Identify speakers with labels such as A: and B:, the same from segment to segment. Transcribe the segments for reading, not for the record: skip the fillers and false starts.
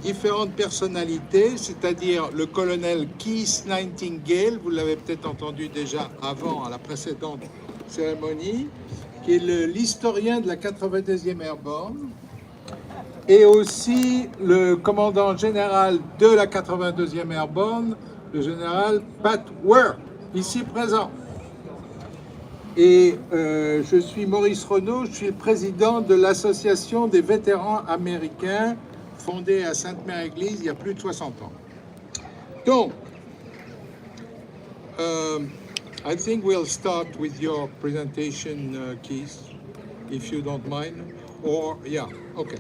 A: différentes personnalités, c'est-à-dire le colonel Keith Nightingale, vous l'avez peut-être entendu déjà avant à la précédente cérémonie, qui est l'historien de la 82e Airborne, et aussi le commandant général de la 82e Airborne, le général Pat Ware, ici présent. Et je suis Maurice Renaud, je suis le président de l'Association des vétérans américains, fondée à Sainte-Mère-Église il y a plus de 60 ans. Donc, I think we'll start with your presentation, Keith, if you don't mind. Or, yeah, okay.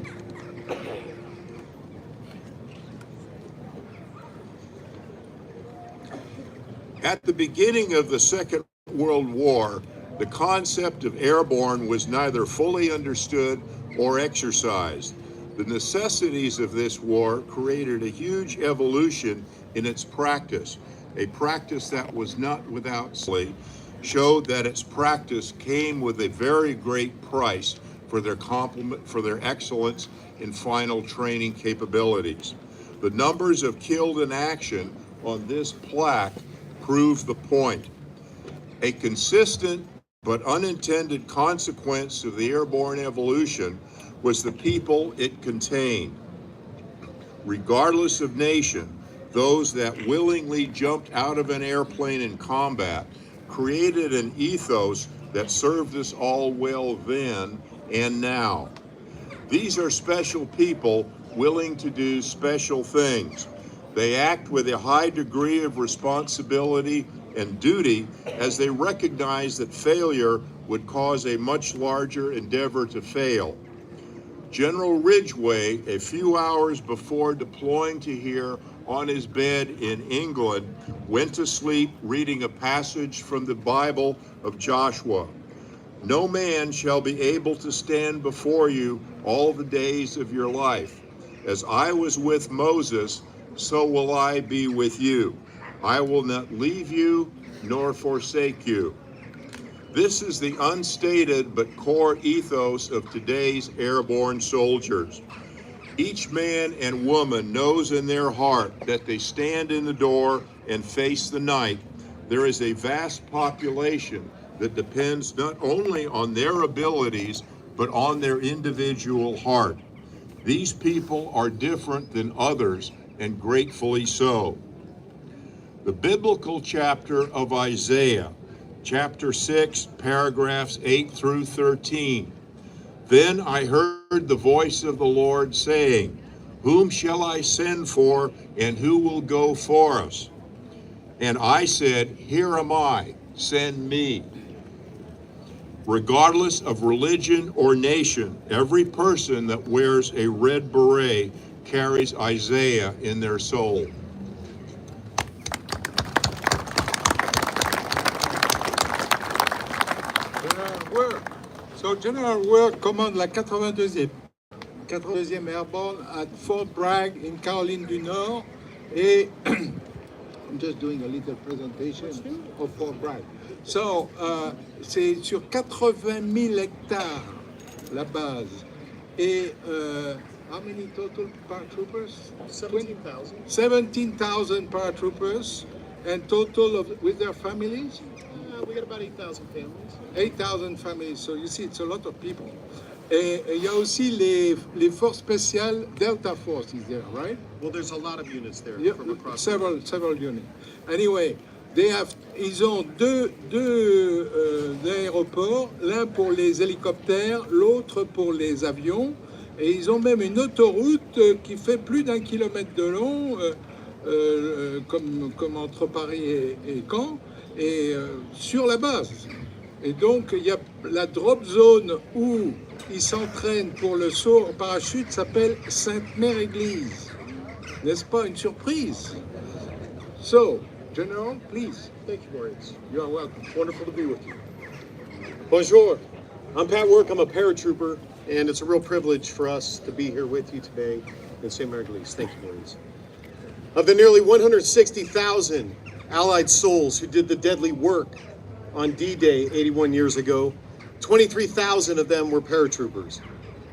B: At the beginning of the Second World War, the concept of airborne was neither fully understood or exercised. The necessities of this war created a huge evolution in its practice. A practice that was not without showed that its practice came with a very great price for their excellence in final training capabilities. The numbers of killed in action on this plaque proves the point. A consistent but unintended consequence of the airborne evolution was the people it contained. Regardless of nation, those that willingly jumped out of an airplane in combat created an ethos that served us all well then and now. These are special people willing to do special things. They act with a high degree of responsibility and duty as they recognize that failure would cause a much larger endeavor to fail. General Ridgway, a few hours before deploying to here on his bed in England, went to sleep reading a passage from the Bible of Joshua. No man shall be able to stand before you all the days of your life. As I was with Moses, so will I be with you. I will not leave you nor forsake you. This is the unstated but core ethos of today's airborne soldiers. Each man and woman knows in their heart that they stand in the door and face the night. There is a vast population that depends not only on their abilities, but on their individual heart. These people are different than others, and gratefully so. The biblical chapter of Isaiah, chapter 6, paragraphs 8 through 13. Then I heard the voice of the Lord saying, whom shall I send for, and who will go for us? And I said, here am I, send me. Regardless of religion or nation, every person that wears a red beret carries Isaiah in their soul.
A: So General Ware commande la 82e Airborne at Fort Bragg in Caroline du Nord. Et I'm just doing a little presentation of Fort Bragg. So, c'est sur 80 000 hectares la base. Et how many total paratroopers?
C: 17,000.
A: 17,000 paratroopers, and total of with their families?
C: We got about 8,000 families.
A: 8,000 families, so you see, it's a lot of people. Et il y a aussi les forces spéciales, Delta Force is there, right?
C: Well, there's a lot of units there from across.
A: Several units. Anyway, ils ont deux aéroports, l'un pour les hélicoptères, l'autre pour les avions, et ils ont même une autoroute qui fait plus d'1 kilomètre de long, comme entre Paris et Caen, et sur la base. Et donc, il y a la drop zone où ils s'entraînent pour le saut en parachute, s'appelle Sainte-Mère-Église. N'est-ce pas une surprise? So, General, please.
C: Thank you, Maurice.
A: You are welcome.
C: Wonderful to be with you. Bonjour. I'm Pat Work. I'm a paratrooper, and it's a real privilege for us to be here with you today in Sainte-Mère-Église. Thank you, Maurice. Of the nearly 160,000 Allied souls who did the deadly work on D-Day 81 years ago, 23,000 of them were paratroopers.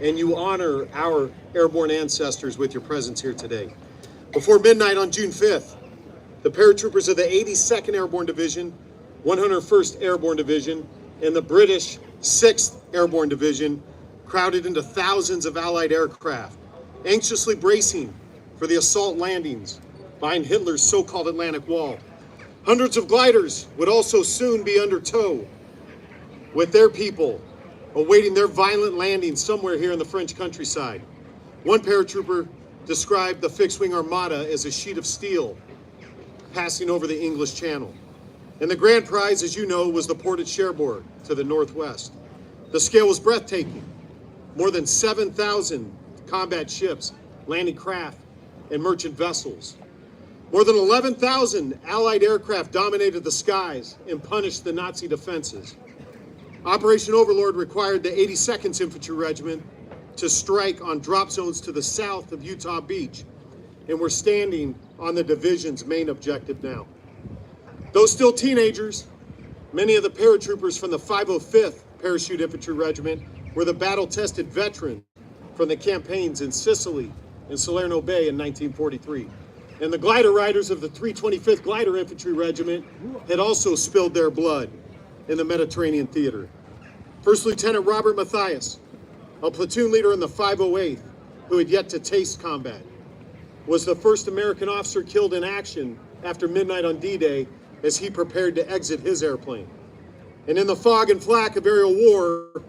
C: and you honor our airborne ancestors with your presence here today. Before midnight on June 5th, the paratroopers of the 82nd Airborne Division, 101st Airborne Division, and the British 6th Airborne Division crowded into thousands of Allied aircraft, anxiously bracing for the assault landings behind Hitler's so-called Atlantic Wall. Hundreds of gliders would also soon be under tow, with their people awaiting their violent landing somewhere here in the French countryside. One paratrooper described the fixed-wing armada as a sheet of steel passing over the English Channel. And the grand prize, as you know, was the port at Cherbourg to the northwest. The scale was breathtaking. More than 7,000 combat ships, landing craft, and merchant vessels. More than 11,000 Allied aircraft dominated the skies and punished the Nazi defenses. Operation Overlord required the 82nd Infantry Regiment to strike on drop zones to the south of Utah Beach, and we're standing on the division's main objective now. Though still teenagers, many of the paratroopers from the 505th Parachute Infantry Regiment were the battle-tested veterans from the campaigns in Sicily and Salerno Bay in 1943. And the glider riders of the 325th Glider Infantry Regiment had also spilled their blood in the Mediterranean theater. First Lieutenant Robert Mathias, a platoon leader in the 508th who had yet to taste combat, was the first American officer killed in action after midnight on D-Day as he prepared to exit his airplane. And in the fog and flak of aerial war,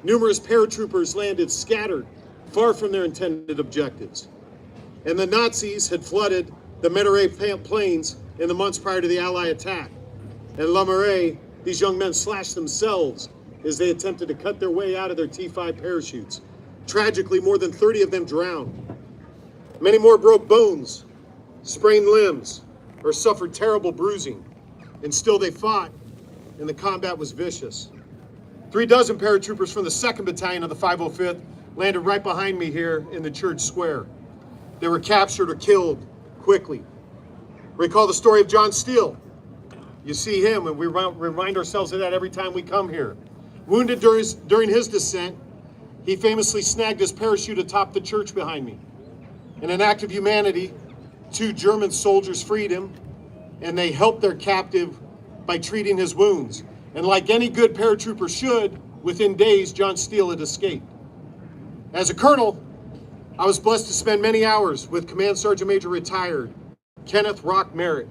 C: numerous paratroopers landed scattered, far from their intended objectives. And the Nazis had flooded the Mediterranean plains in the months prior to the Allied attack. And La Marais, these young men slashed themselves as they attempted to cut their way out of their T-5 parachutes. Tragically, more than 30 of them drowned. Many more broke bones, sprained limbs, or suffered terrible bruising. And still they fought, and the combat was vicious. 36 paratroopers from the 2nd Battalion of the 505th landed right behind me here in the church square. They were captured or killed quickly. Recall the story of John Steele. You see him, and we remind ourselves of that every time we come here. Wounded during his descent, he famously snagged his parachute atop the church behind me. In an act of humanity, 2 German soldiers freed him, and they helped their captive by treating his wounds. And like any good paratrooper should, within days, John Steele had escaped. As a colonel, I was blessed to spend many hours with Command Sergeant Major retired Kenneth Rock Merritt.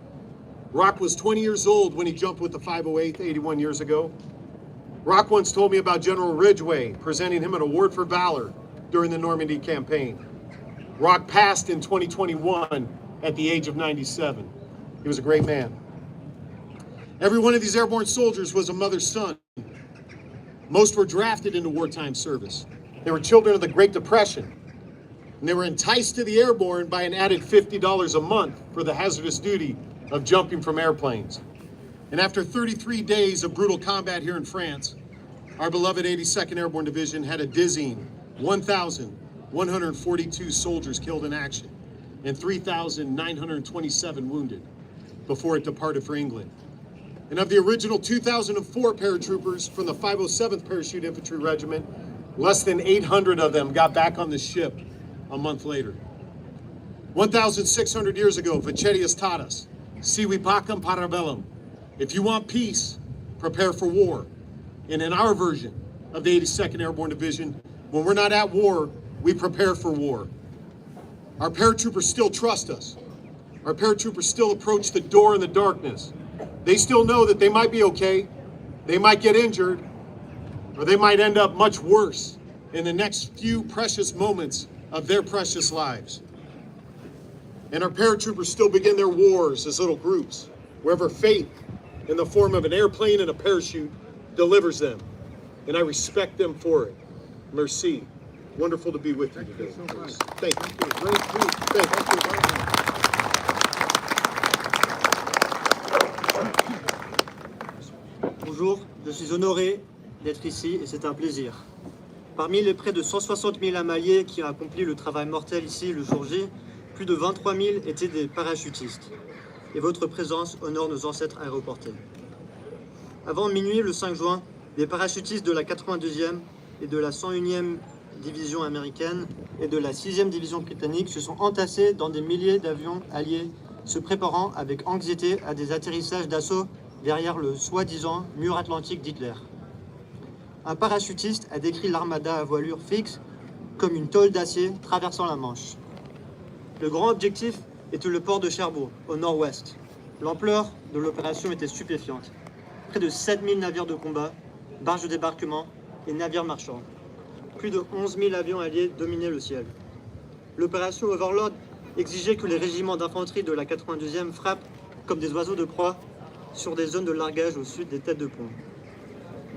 C: Rock was 20 years old when he jumped with the 508th 81 years ago. Rock once told me about General Ridgway presenting him an award for valor during the Normandy campaign. Rock passed in 2021 at the age of 97. He was a great man. Every one of these airborne soldiers was a mother's son. Most were drafted into wartime service. They were children of the Great Depression, and they were enticed to the airborne by an added $50 a month for the hazardous duty of jumping from airplanes. And after 33 days of brutal combat here in France, our beloved 82nd Airborne Division had a dizzying 1,142 soldiers killed in action and 3,927 wounded before it departed for England. And of the original 2,004 paratroopers from the 507th Parachute Infantry Regiment, less than 800 of them got back on the ship a month later. 1,600 years ago, Vachetius taught us, sivi pacem para bellum. If you want peace, prepare for war. And in our version of the 82nd Airborne Division, when we're not at war, we prepare for war. Our paratroopers still trust us. Our paratroopers still approach the door in the darkness. They still know that they might be okay, they might get injured, or they might end up much worse in the next few precious moments of their precious lives. And our paratroopers still begin their wars as little groups, wherever fate, in the form of an airplane and a parachute, delivers them. And I respect them for it. Merci. Wonderful to be with you today. Thank you. Thank you.
D: Bonjour, je suis honoré d'être ici et c'est un plaisir. Parmi les près de 160 000 amaliers qui ont accompli le travail mortel ici le jour J, plus de 23 000 étaient des parachutistes. Et votre présence honore nos ancêtres aéroportés. Avant minuit le 5 juin, des parachutistes de la 82e et de la 101e division américaine et de la 6e division britannique se sont entassés dans des milliers d'avions alliés, se préparant avec anxiété à des atterrissages d'assaut derrière le soi-disant mur atlantique d'Hitler. Un parachutiste a décrit l'armada à voilure fixe comme une tôle d'acier traversant la Manche. Le grand objectif était le port de Cherbourg, au nord-ouest. L'ampleur de l'opération était stupéfiante. Près de 7000 navires de combat, barges de débarquement et navires marchands. Plus de 11 000 avions alliés dominaient le ciel. L'opération Overlord exigeait que les régiments d'infanterie de la 92e frappent comme des oiseaux de proie sur des zones de largage au sud des têtes de pont.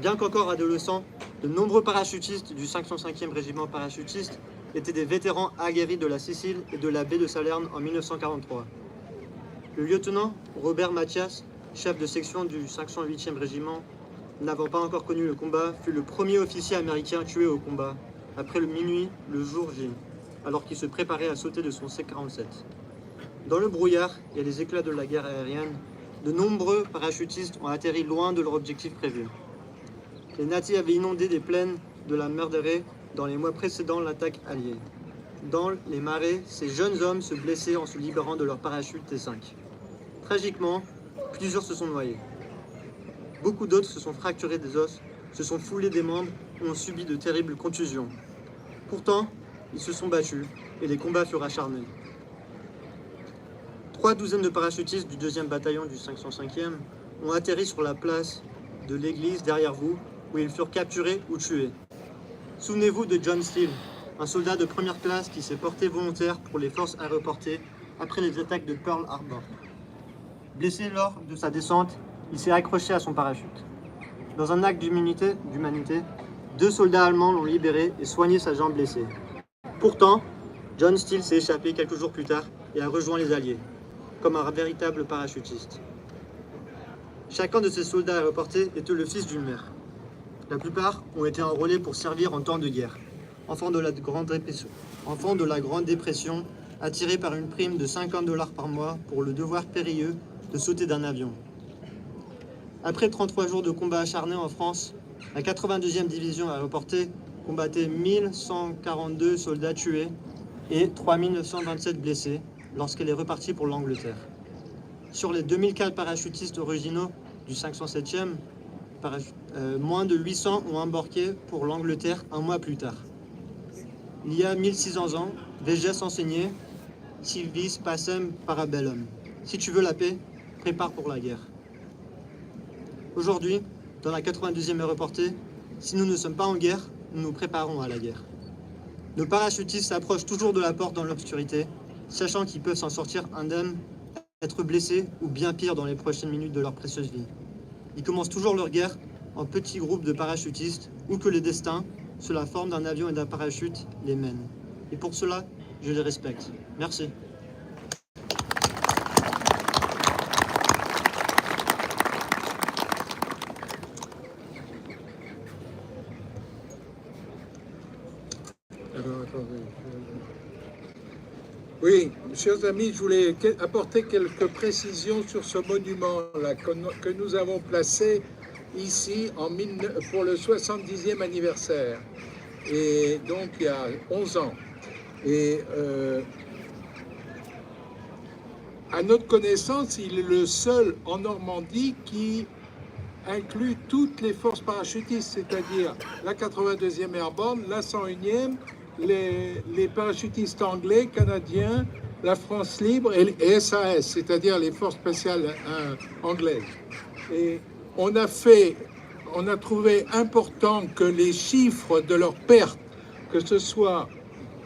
D: Bien qu'encore adolescents, de nombreux parachutistes du 505e régiment parachutiste étaient des vétérans aguerris de la Sicile et de la baie de Salerne en 1943. Le lieutenant Robert Mathias, chef de section du 508e régiment, n'avant pas encore connu le combat, fut le premier officier américain tué au combat, après le minuit, le jour J, alors qu'il se préparait à sauter de son C-47. Dans le brouillard et les éclats de la guerre aérienne, de nombreux parachutistes ont atterri loin de leur objectif prévu. Les nazis avaient inondé des plaines de la Mörderei dans les mois précédant l'attaque alliée. Dans les marais, ces jeunes hommes se blessaient en se libérant de leur parachute T5. Tragiquement, plusieurs se sont noyés. Beaucoup d'autres se sont fracturés des os, se sont foulés des membres ou ont subi de terribles contusions. Pourtant, ils se sont battus et les combats furent acharnés. 3 douzaines de parachutistes du 2e bataillon du 505e ont atterri sur la place de l'église derrière vous, où ils furent capturés ou tués. Souvenez-vous de John Steele, un soldat de première classe qui s'est porté volontaire pour les forces aéroportées après les attaques de Pearl Harbor. Blessé lors de sa descente, il s'est accroché à son parachute. Dans un acte d'humanité, 2 soldats allemands l'ont libéré et soigné sa jambe blessée. Pourtant, John Steele s'est échappé quelques jours plus tard et a rejoint les Alliés, comme un véritable parachutiste. Chacun de ces soldats aéroportés était le fils d'une mère. La plupart ont été enrôlés pour servir en temps de guerre, enfants de la Grande Dépression, attirés par une prime de 50 $ par mois pour le devoir périlleux de sauter d'un avion. Après 33 jours de combats acharnés en France, la 82e division aéroportée combattait 1142 soldats tués et 3927 blessés lorsqu'elle est repartie pour l'Angleterre. Sur les 2004 parachutistes originaux du 507e, moins de 800 ont embarqué pour l'Angleterre un mois plus tard. Il y a 1600 ans, des gestes enseignés, civis pacem parabellum. Si tu veux la paix, prépare pour la guerre. Aujourd'hui, dans la 92e aéroportée, si nous ne sommes pas en guerre, nous nous préparons à la guerre. Nos parachutistes s'approchent toujours de la porte dans l'obscurité, sachant qu'ils peuvent s'en sortir indemnes, être blessés ou bien pire dans les prochaines minutes de leur précieuse vie. Ils commencent toujours leur guerre en petits groupes de parachutistes ou que les destins, sous la forme d'un avion et d'un parachute, les mènent. Et pour cela, je les respecte. Merci.
A: Oui, chers amis, je voulais apporter quelques précisions sur ce monument-là que nous avons placé ici pour le 70e anniversaire, et donc il y a 11 ans. Et à notre connaissance, il est le seul en Normandie qui inclut toutes les forces parachutistes, c'est-à-dire la 82e Airborne, la 101e, les parachutistes anglais, canadiens, la France libre et SAS, c'est-à-dire les forces spéciales anglaises. Et on a trouvé important que les chiffres de leurs pertes, que ce soit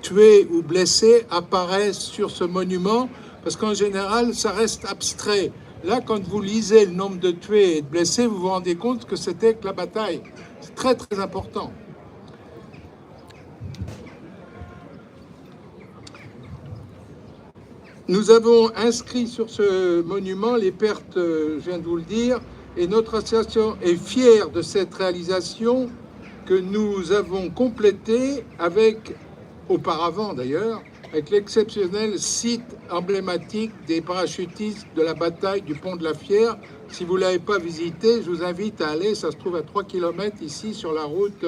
A: tués ou blessés, apparaissent sur ce monument, parce qu'en général, ça reste abstrait. Là, quand vous lisez le nombre de tués et de blessés, vous vous rendez compte que c'était que la bataille. C'est très, très important. Nous avons inscrit sur ce monument les pertes, je viens de vous le dire, et notre association est fière de cette réalisation que nous avons complétée avec, auparavant d'ailleurs, avec l'exceptionnel site emblématique des parachutistes de la bataille du Pont de la Fière. Si vous ne l'avez pas visité, je vous invite à aller, ça se trouve à 3 km ici sur la route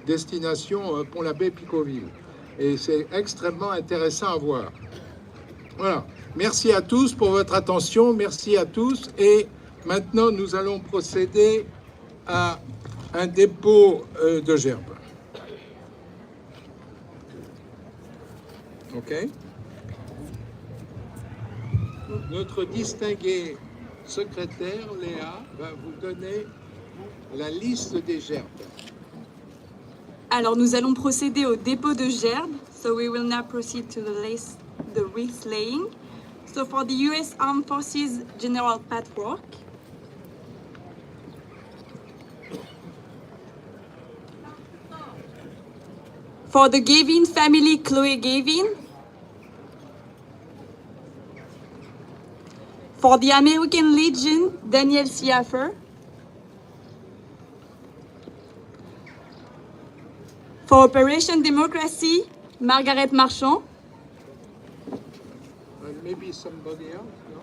A: destination Pont-l'Abbé-Picauville. Et c'est extrêmement intéressant à voir. Voilà. Merci à tous pour votre attention. Merci à tous. Et maintenant, nous allons procéder à un dépôt de gerbes. OK. Notre distingué secrétaire, Léa, va vous donner la liste des gerbes.
E: Alors, nous allons procéder au dépôt de gerbes. So we will now proceed to the wreath laying. So for the U.S. Armed Forces General Patchwork, for the Gavin family, Chloe Gavin, for the American Legion, Daniel Siaffer, for Operation Democracy, Margaret Marchand,
A: Maybe somebody else, no?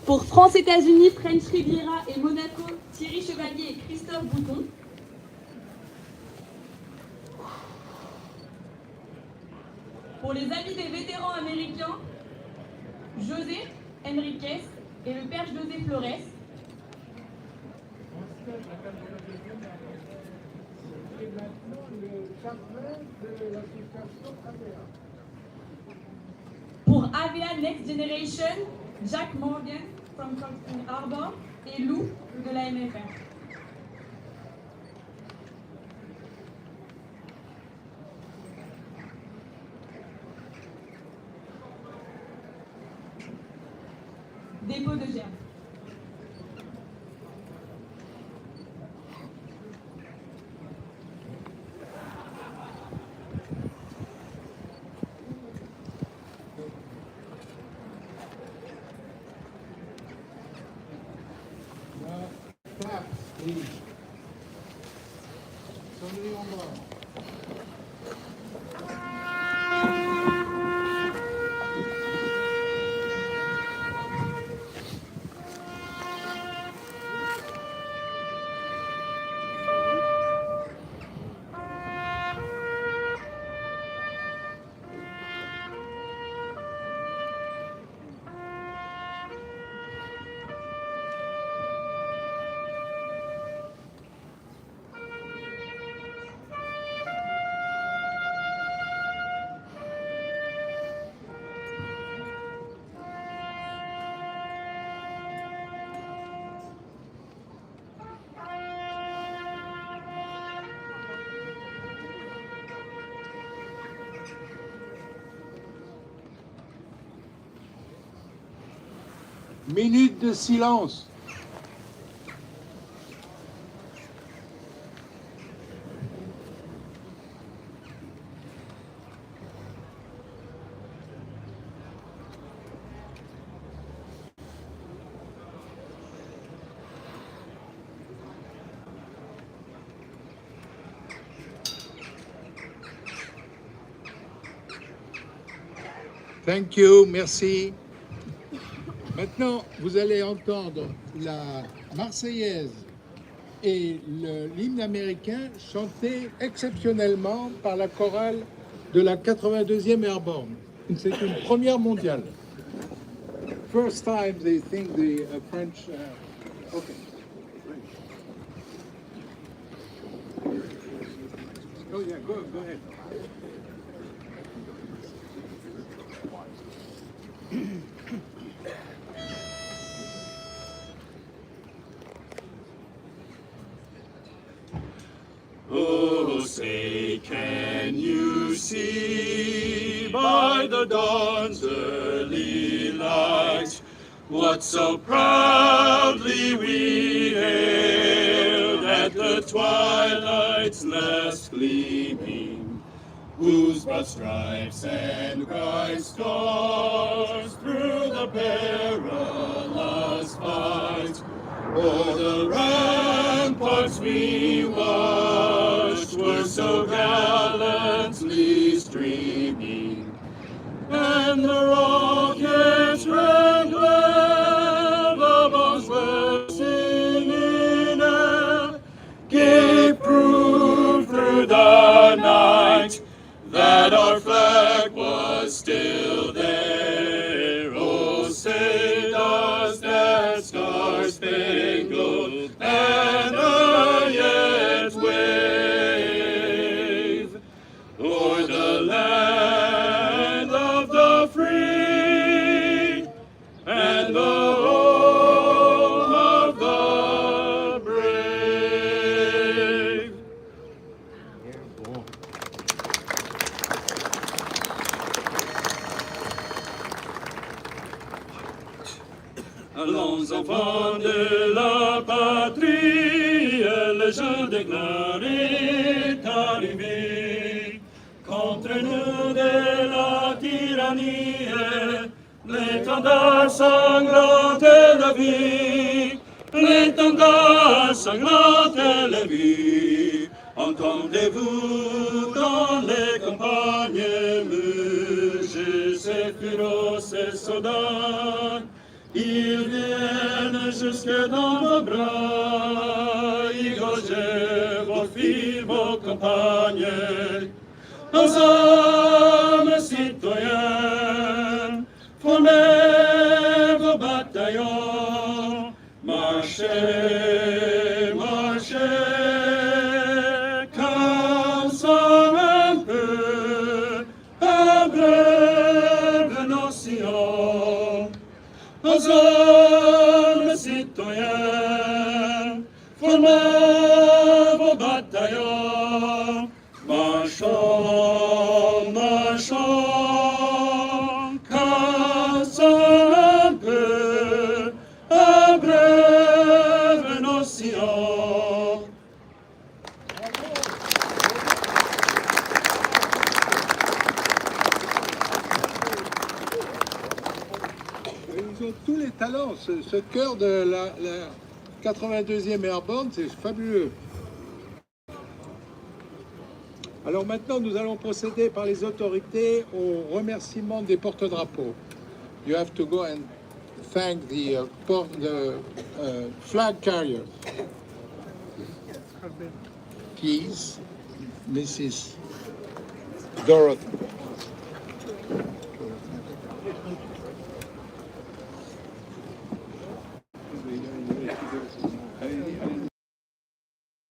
E: pour France-États-Unis, French Riviera et Monaco, Thierry Chevalier et Christophe Bouton, pour les amis des vétérans américains, José Enriquez et le père José Flores, pour AVA Next Generation, Jack Morgan from Coxton Harbor et Lou de la MFR. Dépôt de gerbes.
A: Sonnerie en bas. Minute de silence. Thank you, merci. Maintenant, vous allez entendre la Marseillaise et l'hymne américain chanté exceptionnellement par la chorale de la 82e Airborne. C'est une première mondiale. First time they think the French... okay. Oh yeah, go ahead.
F: Oh, say, can you see by the dawn's early light what so proudly we hailed at the twilight's last gleaming, whose broad stripes and bright stars through the perilous fight o'er the ramparts we watched were so gallantly streaming, and the rockets rang well, the bombs were singing air. Allons enfants de la patrie, le jour de gloire est arrivé. Contre nous de la tyrannie, l'étendard sanglante la vie, l'étendard sanglante la vie. Entendez-vous dans les campagnes muger ces féroces soldats? Ils viennent jusque dans vos bras, égorger vos filles, vos compagnes. Aux hommes citoyens, formez vos bataillons, marchez, marchez, cassons un peu, abreuve nos sillons. Aux hommes citoyens, formez vos bataillons, marchons, marchons, cassons un peu, abreuve nos sillons.
A: Ils ont tous les talents. Ce chœur de la 82e Airborne, c'est fabuleux. Alors maintenant, nous allons procéder par les autorités au remerciement des porte-drapeaux. You have to go and thank the flag carrier. Please, Mrs. Dorothy.